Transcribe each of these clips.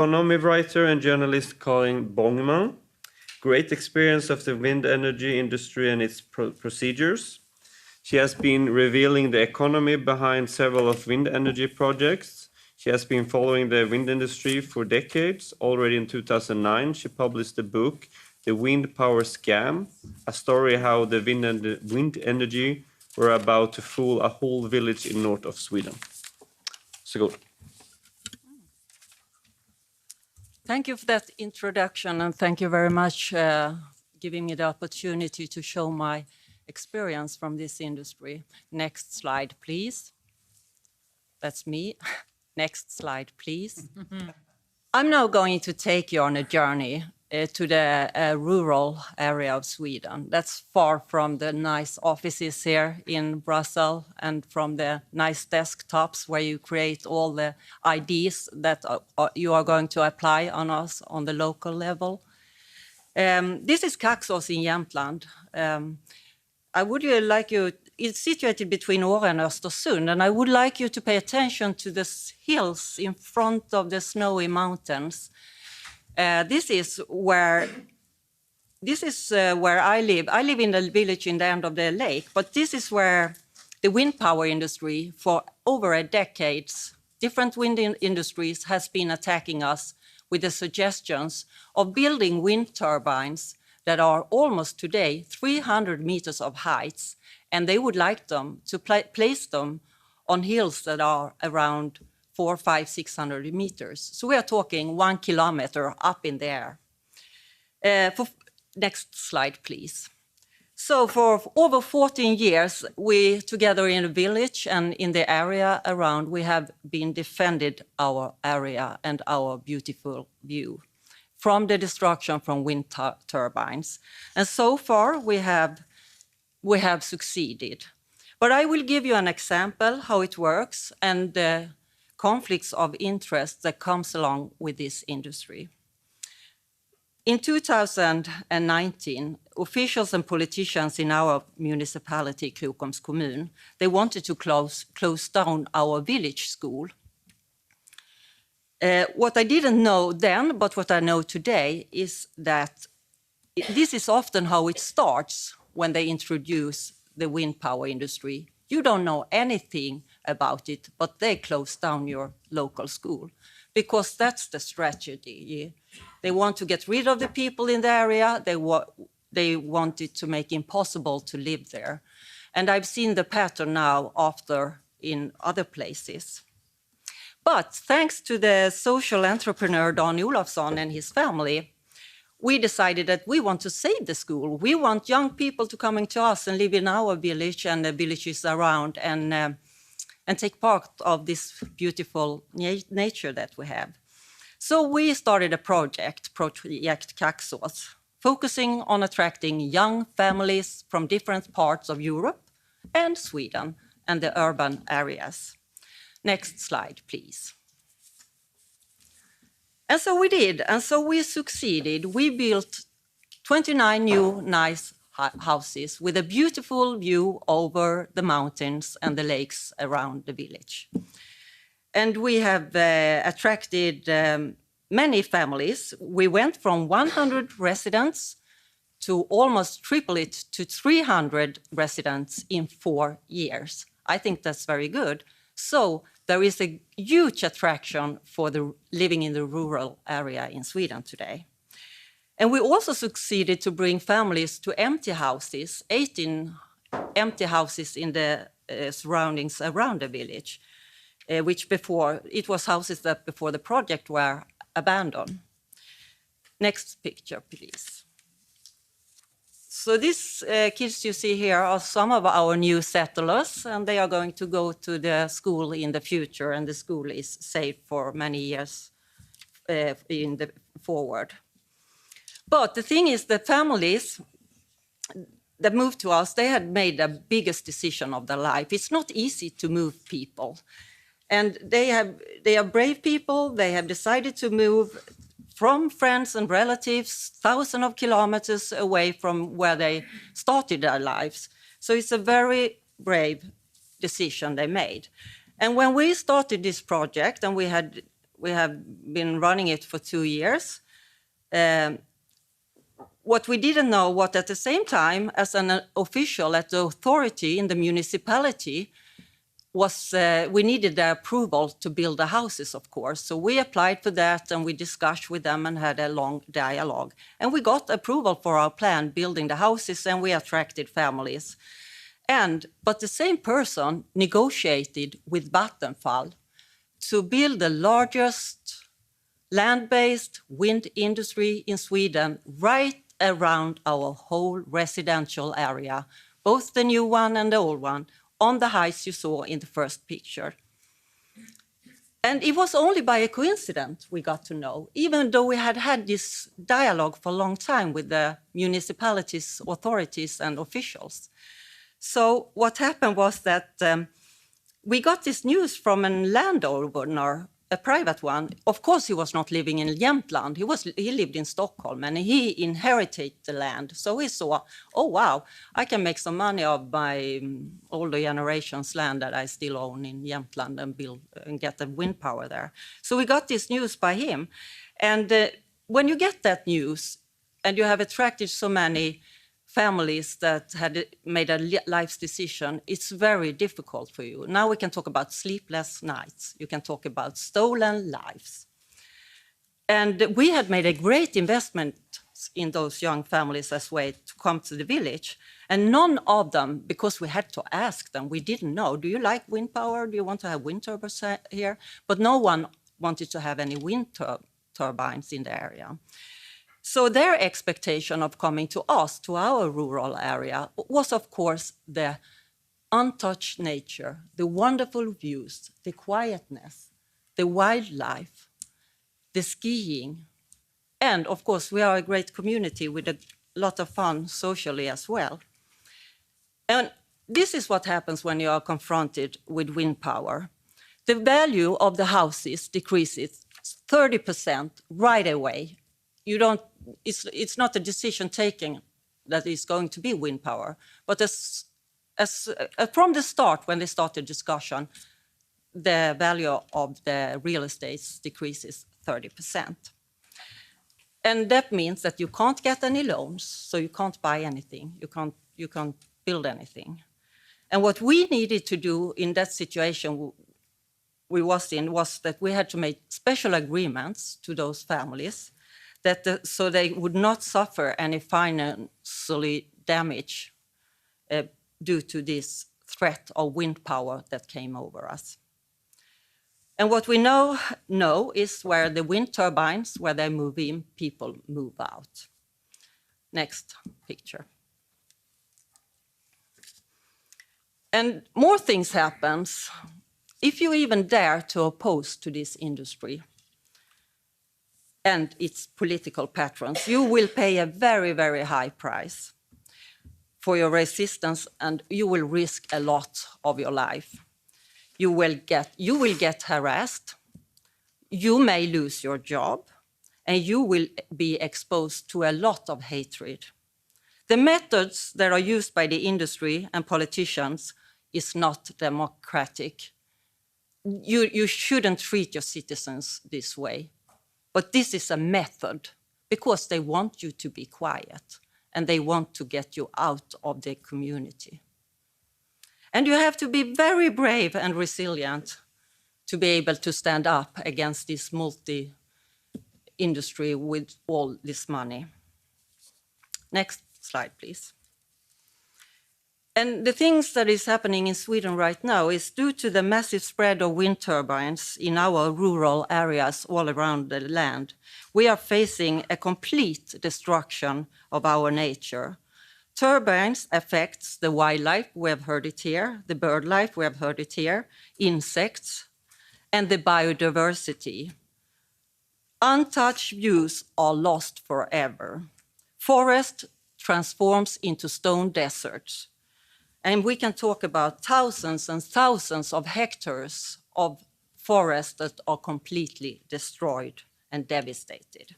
Economy writer and journalist Karin Bångman. Great experience of the wind energy industry and its procedures. She has been revealing the economy behind several of wind energy projects. She has been following the wind industry for decades. Already in 2009, she published the book, The Wind Power Scam, a story how the wind energy were about to fool a whole village in north of Sweden. So good. Thank you for that introduction, and thank you very much giving me the opportunity to show my experience from this industry. Next slide, please. That's me. Next slide, please. I'm now going to take you on a journey to the rural area of Sweden. That's far from the nice offices here in Brussels and from the nice desktops where you create all the ideas that you are going to apply on us on the local level. This is Kaxås in Jämtland. I would like you, it's situated between Åre and Östersund, and I would like you to pay attention to the hills in front of the snowy mountains. This is where I live. I live in the village in the end of the lake, but this is where the wind power industry for over a decade, different wind industries has been attacking us with the suggestions of building wind turbines that are almost today 300 meters of heights, and they would like them to place them on hills that are around 400, 500, 600 meters. So we are talking 1 kilometer up in the air. Next slide, please. So for over 14 years, we together in the village and in the area around, we have been defended our area and our beautiful view from the destruction from wind turbines. And so far we have succeeded. But I will give you an example how it works and the conflicts of interest that comes along with this industry. In 2019, officials and politicians in our municipality, Krokoms kommun, they wanted to close down our village school. What I didn't know then, but what I know today, is that this is often how it starts when they introduce the wind power industry. You don't know anything about it, but they close down your local school because that's the strategy. They want to get rid of the people in the area. They want it to make it impossible to live there. And I've seen the pattern now after in other places. But thanks to the social entrepreneur Don Olofsson and his family, we decided that we want to save the school. We want young people to come to us and live in our village and the villages around and take part of this beautiful nature that we have. So we started a Project Kaxås, focusing on attracting young families from different parts of Europe and Sweden and the urban areas. Next slide, please. And so we did, and so we succeeded. We built 29 new nice houses with a beautiful view over the mountains and the lakes around the village. And we have attracted many families. We went from 100 residents to almost triple it to 300 residents in 4 years. I think that's very good. So there is a huge attraction for the living in the rural area in Sweden today. And we also succeeded to bring families to empty houses, 18 empty houses in the surroundings around the village, which before, it was houses that before the project were abandoned. Next picture, please. So these kids you see here are some of our new settlers, and they are going to go to the school in the future, and the school is safe for many years forward. But the thing is, the families that moved to us, they had made the biggest decision of their life. It's not easy to move people. And they are brave people. They have decided to move from friends and relatives, thousands of kilometers away from where they started their lives. So it's a very brave decision they made. And when we started this project and we had We have been running it for 2 years. What we didn't know was at the same time, as an official at the authority in the municipality, was we needed the approval to build the houses, of course. So we applied for that, and we discussed with them and had a long dialogue. And we got approval for our plan, building the houses, and we attracted families. But the same person negotiated with Vattenfall to build the largest land-based wind industry in Sweden right around our whole residential area, both the new one and the old one, on the heights you saw in the first picture. And it was only by a coincidence we got to know, even though we had had this dialogue for a long time with the municipalities, authorities, and officials. So what happened was that we got this news from a landowner, a private one. Of course, he was not living in Jämtland. He lived in Stockholm, and he inherited the land. So he saw, oh, wow, I can make some money of my older generation's land that I still own in Jämtland and build and get the wind power there. So we got this news by him. And when you get that news and you have attracted so many families that had made a life decision, it's very difficult for you. Now we can talk about sleepless nights. You can talk about stolen lives. And we had made a great investment in those young families as way to come to the village. And none of them, because we had to ask them, we didn't know, do you like wind power? Do you want to have wind turbines here? But no one wanted to have any wind turbines in the area. So their expectation of coming to us, to our rural area, was, of course, the untouched nature, the wonderful views, the quietness, the wildlife, the skiing. And, of course, we are a great community with a lot of fun socially as well. And this is what happens when you are confronted with wind power. The value of the houses decreases 30% right away. It's not a decision taken that is going to be wind power, but from the start, when they started discussion, the value of the real estate decreases 30%. And that means that you can't get any loans, so you can't buy anything, you can't build anything. And what we needed to do in that situation we was in was that we had to make special agreements to those families so they would not suffer any financial damage due to this threat of wind power that came over us. And what we now know is where the wind turbines, where they move in, people move out. Next picture. And more things happen if you even dare to oppose to this industry and its political patrons. You will pay a very, very high price for your resistance, and you will risk a lot of your life. You will get harassed, you may lose your job, and you will be exposed to a lot of hatred. The methods that are used by the industry and politicians is not democratic. You shouldn't treat your citizens this way. But this is a method because they want you to be quiet and they want to get you out of the community. And you have to be very brave and resilient to be able to stand up against this multi-industry with all this money. Next slide, please. And the things that is happening in Sweden right now is due to the massive spread of wind turbines in our rural areas all around the land. We are facing a complete destruction of our nature. Turbines affects the wildlife, we have heard it here, the bird life, we have heard it here, insects, and the biodiversity. Untouched views are lost forever. Forest transforms into stone deserts. And we can talk about thousands and thousands of hectares of forests that are completely destroyed and devastated.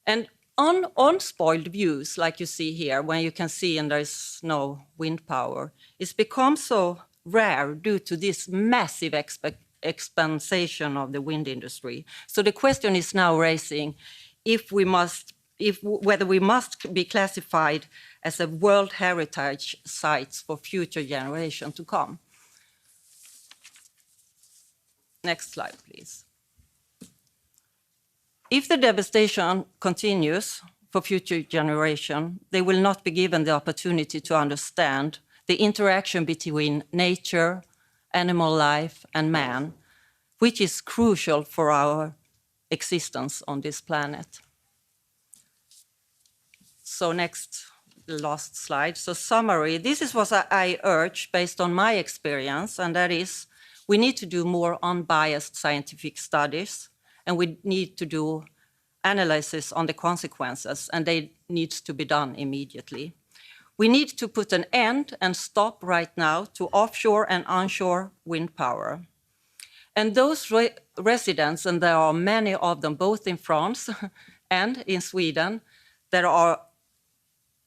And unspoiled views, like you see here, when you can see and there's no wind power, it's become so rare due to this massive expansion of the wind industry. So the question is now raising whether we must be classified as a World Heritage Sites for future generation to come. Next slide, please. If the devastation continues for future generation, they will not be given the opportunity to understand the interaction between nature, animal life, and man, which is crucial for our existence on this planet. So next, the last slide. So summary, this is what I urge based on my experience, and that is we need to do more unbiased scientific studies, and we need to do analysis on the consequences, and they need to be done immediately. We need to put an end and stop right now to offshore and onshore wind power. And those residents, and there are many of them both in France and in Sweden, that are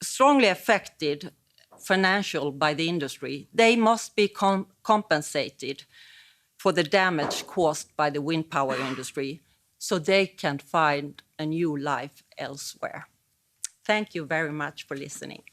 strongly affected financially by the industry, they must be compensated for the damage caused by the wind power industry so they can find a new life elsewhere. Thank you very much for listening.